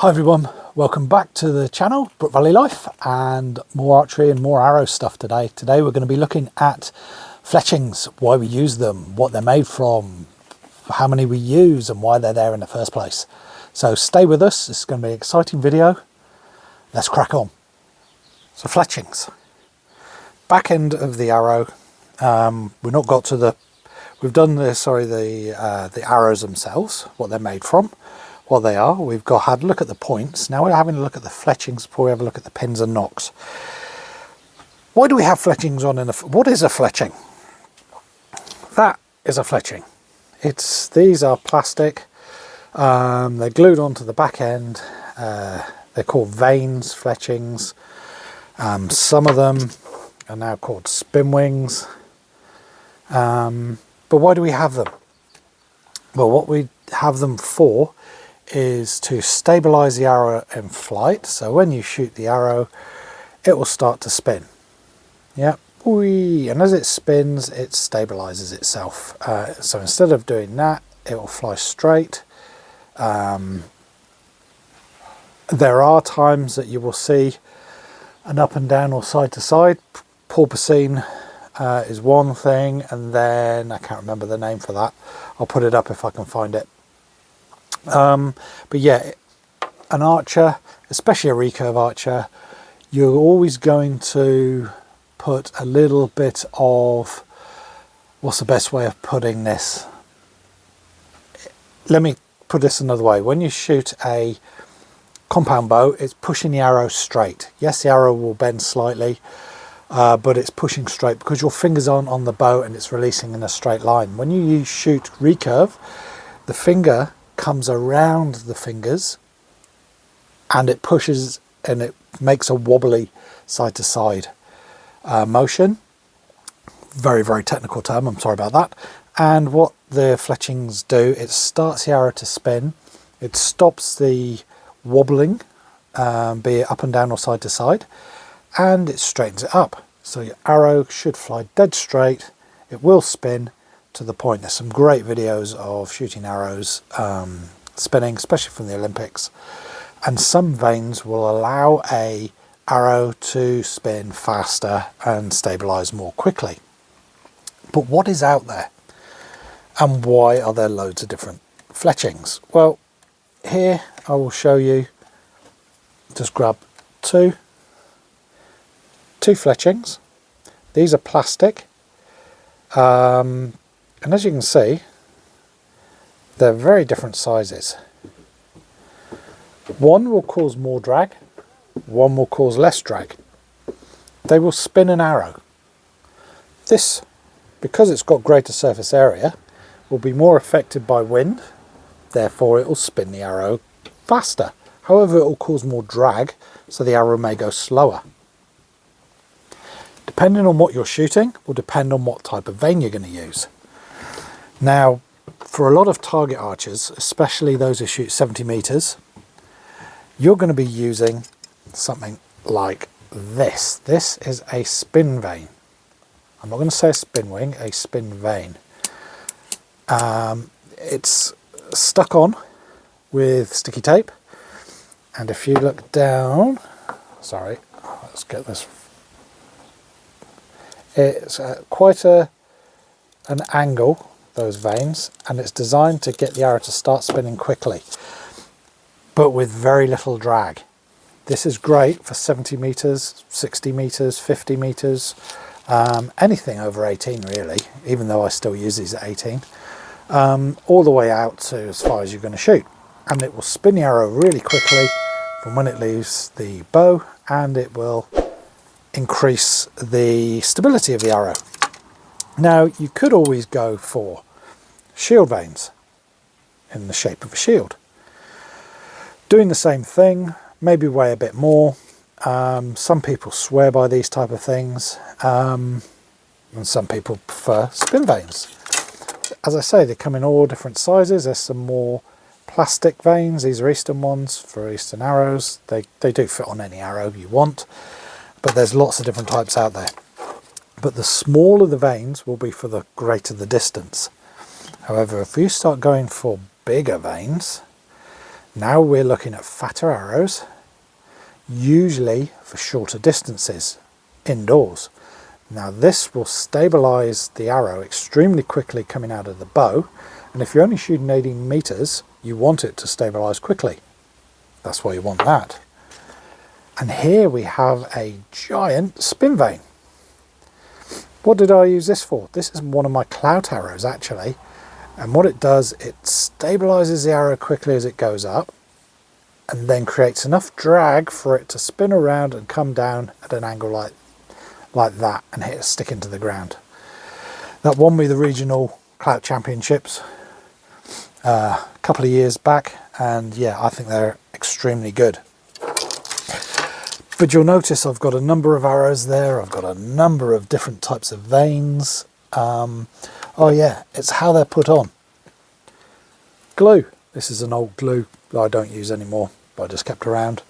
Hi everyone, welcome back to the channel, Brook Valley Life, and more archery and more arrow stuff today. Today we're going to be looking at fletchings, why we use them, what they're made from, how many we use and why they're there in the first place. So stay with us, this is going to be an exciting video. Let's crack on. So fletchings. Back end of the arrow, we've not got to the, we've done the arrows themselves, what they're made from. What they are. We've had a look at the points. Now we're having a look at the fletchings before we have a look at the pins and nocks. Why do we have fletchings on in what is a fletching? That is a fletching. These are plastic. They're glued onto the back end. They're called vanes, fletchings. Some of them are now called spin wings. But why do we have them? Well, what we have them for is to stabilize the arrow in flight. So when you shoot the arrow, it will start to spin. Yeah, and as it spins, it stabilizes itself. So instead of doing that, it will fly straight. There are times that you will see an up and down or side to side. Porpoising is one thing, and then I can't remember the name for that. I'll put it up if I can find it. But yeah, an archer, especially a recurve archer, you're always going to put a little bit of, what's the best way of putting this? Let me put this another way. When you shoot a compound bow, it's pushing the arrow straight. Yes, the arrow will bend slightly, but it's pushing straight because your fingers aren't on the bow and it's releasing in a straight line. When you shoot recurve, the finger comes around the fingers and it pushes and it makes a wobbly side to side motion. Very, very technical term, I'm sorry about that. And what the fletchings do, it starts the arrow to spin, it stops the wobbling, be it up and down or side to side, and it straightens it up. So your arrow should fly dead straight, it will spin to the point. There's some great videos of shooting arrows spinning, especially from the Olympics, and some vanes will allow a arrow to spin faster and stabilize more quickly. But what is out there, and why are there loads of different fletchings? Well, here I will show you. Just grab two fletchings. These are plastic. And as you can see, they're very different sizes. One will cause more drag, one will cause less drag. They will spin an arrow. This, because it's got greater surface area, will be more affected by wind, therefore it will spin the arrow faster. However, it will cause more drag, so the arrow may go slower. Depending on what you're shooting will depend on what type of vane you're going to use. Now, for a lot of target archers, especially those who shoot 70 meters, you're going to be using something like this. This is a spin vane. I'm not going to say a spin wing, a spin vane. It's stuck on with sticky tape, and if you look down, sorry, let's get this. It's quite an angle, those vanes, and it's designed to get the arrow to start spinning quickly, but with very little drag. This is great for 70 meters, 60 meters, 50 meters, anything over 18 really, even though I still use these at 18, all the way out to as far as you're going to shoot. And it will spin the arrow really quickly from when it leaves the bow, and it will increase the stability of the arrow. Now, you could always go for shield vanes in the shape of a shield. Doing the same thing, maybe weigh a bit more. Some people swear by these type of things, and some people prefer spin vanes. As I say, they come in all different sizes. There's some more plastic vanes. These are Eastern ones for Eastern arrows. They do fit on any arrow you want, but there's lots of different types out there. But the smaller the vanes will be for the greater the distance. However, if you start going for bigger vanes, Now we're looking at fatter arrows, usually for shorter distances, indoors. Now this will stabilize the arrow extremely quickly coming out of the bow, and if you're only shooting 18 meters, you want it to stabilize quickly. That's why you want that. And here we have a giant spin vane. What did I use this for? This is one of my clout arrows actually, and what it does, it stabilizes the arrow quickly as it goes up, and then creates enough drag for it to spin around and come down at an angle like that and hit a stick into the ground. That won me the regional clout championships a couple of years back, and yeah, I think they're extremely good. But you'll notice I've got a number of arrows there, I've got a number of different types of vanes. Oh yeah, it's how they're put on. Glue. This is an old glue that I don't use anymore, but I just kept around.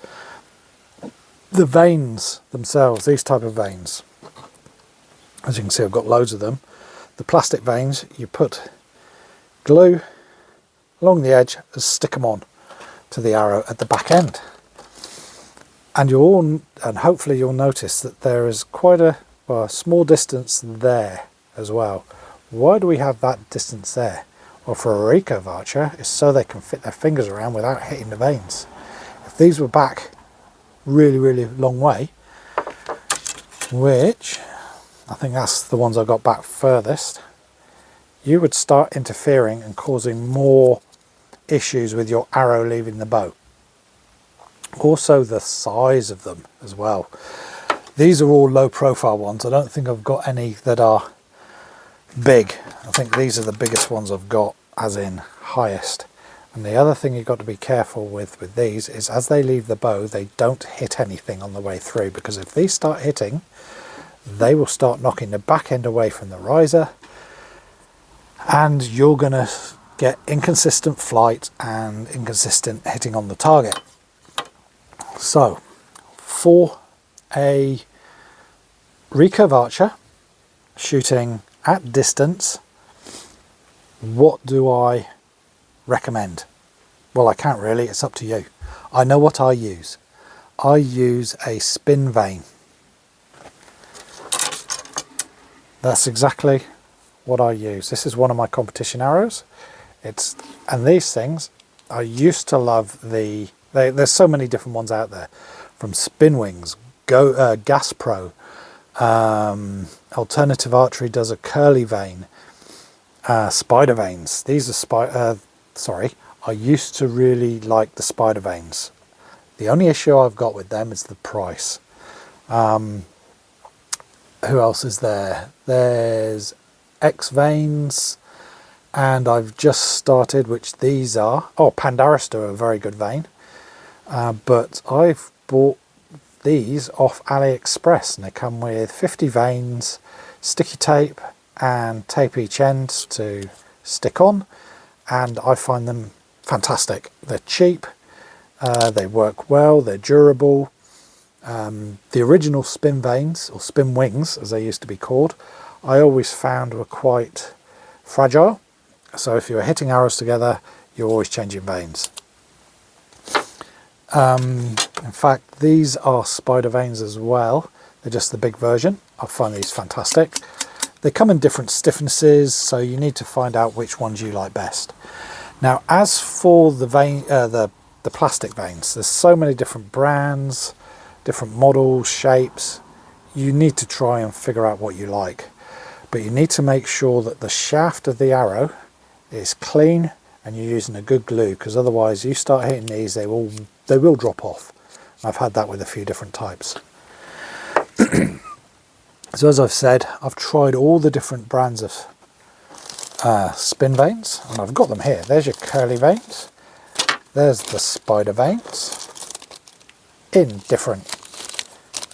The vanes themselves, these type of vanes, as you can see I've got loads of them. The plastic vanes, you put glue along the edge and stick them on to the arrow at the back end. And hopefully you'll notice that there is quite a small distance there as well. Why do we have that distance there? Well, for a recurve archer, it's so they can fit their fingers around without hitting the vanes. If these were back really long way, which I think that's the ones I got back furthest, you would start interfering and causing more issues with your arrow leaving the bow. Also the size of them as well. These are all low profile ones. I don't think I've got any that are big. I think these are the biggest ones I've got, as in highest. And the other thing you've got to be careful with these is as they leave the bow, they don't hit anything on the way through, because if these start hitting, they will start knocking the back end away from the riser, and you're going to get inconsistent flight and inconsistent hitting on the target. So for a recurve archer shooting at distance, what do I recommend? Well, I can't really, it's up to you. I know what I use. I use a spin vane. That's exactly what I use. This is one of my competition arrows. And these things, I used to love there's so many different ones out there, from Spin Wings, Gas Pro, Alternative Archery does a curly vane, spider vanes. These are I used to really like the spider vanes. The only issue I've got with them is the price. Who else is there? There's X vanes, and I've just started, which these are. Oh, Pandarus do a very good vane. But I've bought these off AliExpress, and they come with 50 vanes, sticky tape, and tape each end to stick on, and I find them fantastic. They're cheap, they work well, they're durable. The original spin vanes, or spin wings as they used to be called, I always found were quite fragile, so if you were hitting arrows together, you're always changing vanes. In fact, these are spider vanes as well. They're just the big version. I find these fantastic. They come in different stiffnesses, so you need to find out which ones you like best. Now, as for the vane, the plastic vanes, there's so many different brands, different models, shapes. You need to try and figure out what you like, but you need to make sure that the shaft of the arrow is clean and you're using a good glue, because otherwise you start hitting these, they will drop off. I've had that with a few different types. So as I've said, I've tried all the different brands of spin vanes, and I've got them here. There's your curly vanes, there's the spider vanes in different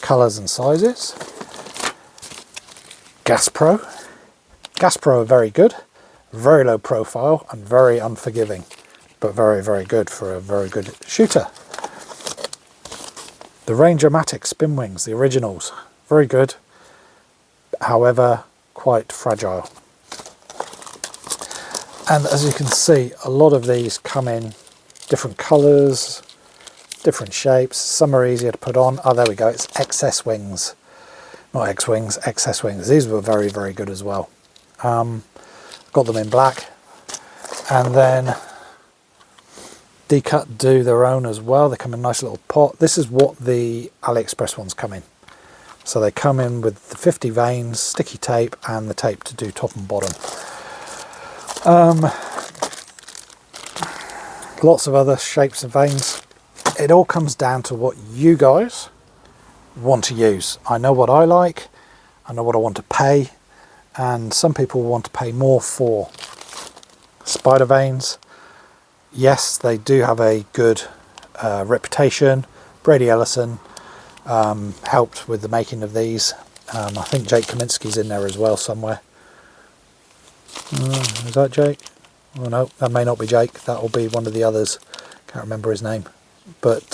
colours and sizes. Gas Pro are very good, very low profile and very unforgiving, but very good for a very good shooter. The Ranger-Matic Spin Wings, the originals, very good, however quite fragile. And as you can see, a lot of these come in different colours, different shapes. Some are easier to put on. Oh, there we go, it's XS wings, not X-wings, XS wings. These were very, very good as well. Got them in black, and then D-Cut do their own as well. They come in a nice little pot. This is what the AliExpress ones come in. So they come in with the 50 vanes, sticky tape, and the tape to do top and bottom. Lots of other shapes of vanes. It all comes down to what you guys want to use. I know what I like, I know what I want to pay, and some people want to pay more for spider vanes. Yes, they do have a good reputation. Brady Ellison helped with the making of these. I think Jake Kaminsky's in there as well somewhere. Is that Jake? Oh no, that may not be Jake. That'll be one of the others. Can't remember his name. But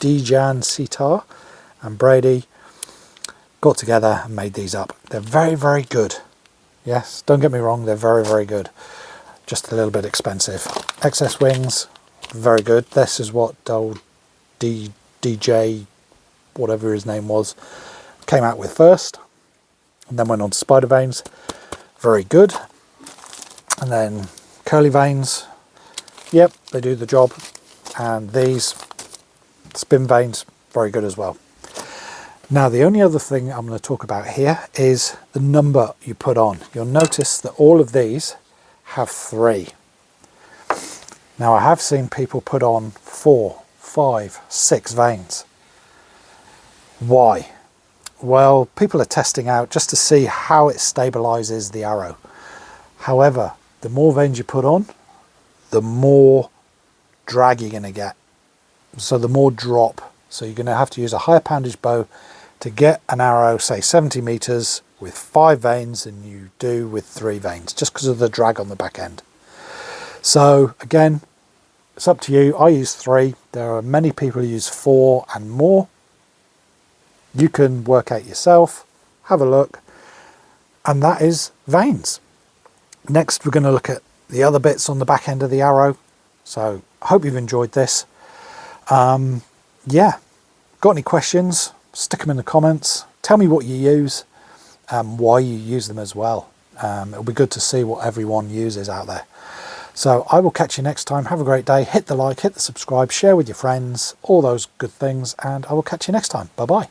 Dejan Sitar and Brady got together and made these up. They're very, very good. Yes, don't get me wrong, they're very, very good. Just a little bit expensive. XS wings, very good. This is what old DJ, whatever his name was, came out with first, and then went on to spider vanes. Very good. And then curly vanes, yep, they do the job. And these spin vanes, very good as well. Now the only other thing I'm going to talk about here is the number you put on. You'll notice that all of these have 3. Now I have seen people put on 4, 5, 6 vanes. Why? Well, people are testing out just to see how it stabilizes the arrow. However, the more vanes you put on, the more drag you're going to get, so the more drop. So you're going to have to use a higher poundage bow to get an arrow, say 70 meters with 5 vanes than you do with 3 vanes, just because of the drag on the back end. So again, it's up to you. I use 3. There are many people who use 4 and more. You can work out yourself, have a look, and that is vanes. Next we're going to look at the other bits on the back end of the arrow. So I hope you've enjoyed this. Yeah, got any questions, stick them in the comments. Tell me what you use, why you use them as well. It'll be good to see what everyone uses out there. So I will catch you next time. Have a great day. Hit the like, hit the subscribe, share with your friends, all those good things, and I will catch you next time. Bye bye.